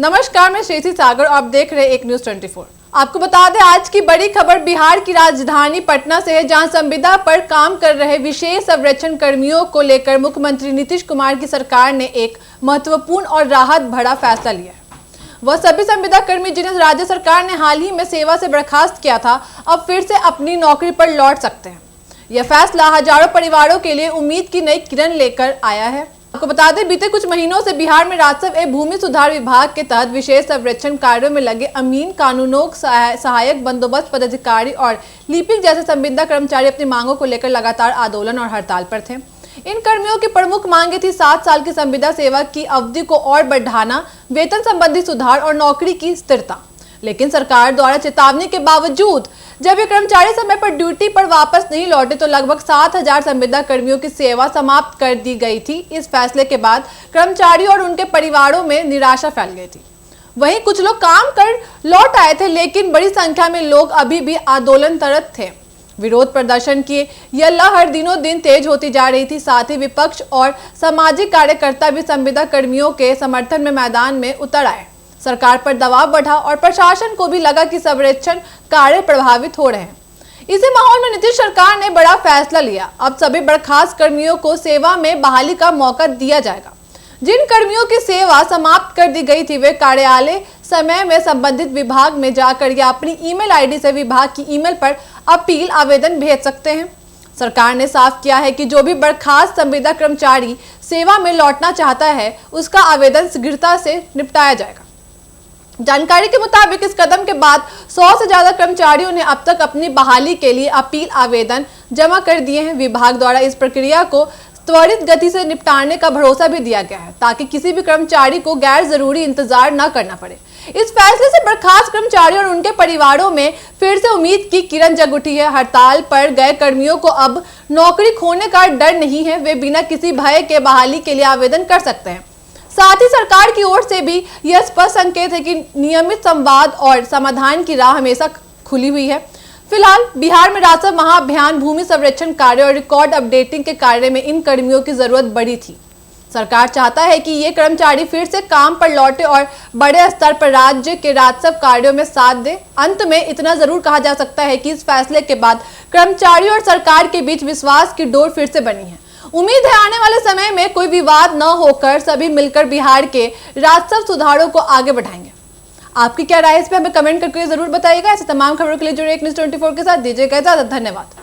नमस्कार, मैं श्रेषी सागर और आप देख रहे हैं एक न्यूज 24। आपको बता दें आज की बड़ी खबर बिहार की राजधानी पटना से है, जहां संविदा पर काम कर रहे विशेष संरक्षण कर्मियों को लेकर मुख्यमंत्री नीतीश कुमार की सरकार ने एक महत्वपूर्ण और राहत भरा फैसला लिया है। वह सभी संविदा कर्मी जिन्हें राज्य सरकार ने हाल ही में सेवा से बर्खास्त किया था, अब फिर से अपनी नौकरी पर लौट सकते हैं। यह फैसला हजारों परिवारों के लिए उम्मीद की नई किरण लेकर आया है। आपको बता दें बीते कुछ महीनों से बिहार में राजस्व एवं भूमि सुधार विभाग के तहत विशेष संरक्षण कार्यों में लगे अमीन, कानूनों सहायक, बंदोबस्त पदाधिकारी और लिपिक जैसे संविदा कर्मचारी अपनी मांगों को लेकर लगातार आंदोलन और हड़ताल पर थे। इन कर्मियों की प्रमुख मांगे थी 7 साल की संविदा सेवा की अवधि को और बढ़ाना, वेतन संबंधी सुधार और नौकरी की स्थिरता। लेकिन सरकार द्वारा चेतावनी के बावजूद जब ये कर्मचारी समय पर ड्यूटी पर वापस नहीं लौटे तो लगभग 7,000 संविदा कर्मियों की सेवा समाप्त कर दी गई थी। इस फैसले के बाद कर्मचारियों और उनके परिवारों में निराशा फैल गई थी। वहीं कुछ लोग काम कर लौट आए थे, लेकिन बड़ी संख्या में लोग अभी भी आंदोलनरत थे। विरोध प्रदर्शन की यह लहर दिनों दिन तेज होती जा रही थी। साथ ही विपक्ष और सामाजिक कार्यकर्ता भी संविदा कर्मियों के समर्थन में मैदान में उतर आए। सरकार पर दबाव बढ़ा और प्रशासन को भी लगा कि संरक्षण कार्य प्रभावित हो रहे हैं। इसी माहौल में नीतीश सरकार ने बड़ा फैसला लिया। अब सभी बर्खास्त कर्मियों को सेवा में बहाली का मौका दिया जाएगा। जिन कर्मियों की सेवा समाप्त कर दी गई थी वे कार्यालय समय में संबंधित विभाग में जाकर या अपनी ईमेल आईडी से विभाग की ईमेल पर अपील आवेदन भेज सकते हैं। सरकार ने साफ किया है कि जो भी बर्खास्त संविदा कर्मचारी सेवा में लौटना चाहता है उसका आवेदन शीघ्रता से निपटाया जाएगा। जानकारी के मुताबिक इस कदम के बाद 100 से ज्यादा कर्मचारियों ने अब तक अपनी बहाली के लिए अपील आवेदन जमा कर दिए हैं। विभाग द्वारा इस प्रक्रिया को त्वरित गति से निपटाने का भरोसा भी दिया गया है ताकि किसी भी कर्मचारी को गैर जरूरी इंतजार न करना पड़े। इस फैसले से बर्खास्त कर्मचारियों और उनके परिवारों में फिर से उम्मीद की किरण जग उठी है। हड़ताल पर गए कर्मियों को अब नौकरी खोने का डर नहीं है, वे बिना किसी भय के बहाली के लिए आवेदन कर सकते हैं। साथ ही सरकार की ओर से भी यह स्पष्ट संकेत है कि नियमित संवाद और समाधान की राह हमेशा खुली हुई है। फिलहाल बिहार में राजस्व महाअभियान, भूमि संरक्षण कार्य और रिकॉर्ड अपडेटिंग के कार्य में इन कर्मियों की जरूरत बढ़ी थी। सरकार चाहता है कि ये कर्मचारी फिर से काम पर लौटे और बड़े स्तर पर राज्य के राजस्व कार्यों में साथ दे। अंत में इतना जरूर कहा जा सकता है कि इस फैसले के बाद कर्मचारियों और सरकार के बीच विश्वास की डोर फिर से बनी है। उम्मीद है आने वाले समय में कोई विवाद न होकर सभी मिलकर बिहार के राजस्व सुधारों को आगे बढ़ाएंगे। आपकी क्या राय है इस पे हमें कमेंट करके जरूर बताइएगा। ऐसे तमाम खबरों के लिए जुड़े एक न्यूज़ 24 के साथ दीजिएगा इजाजत। धन्यवाद।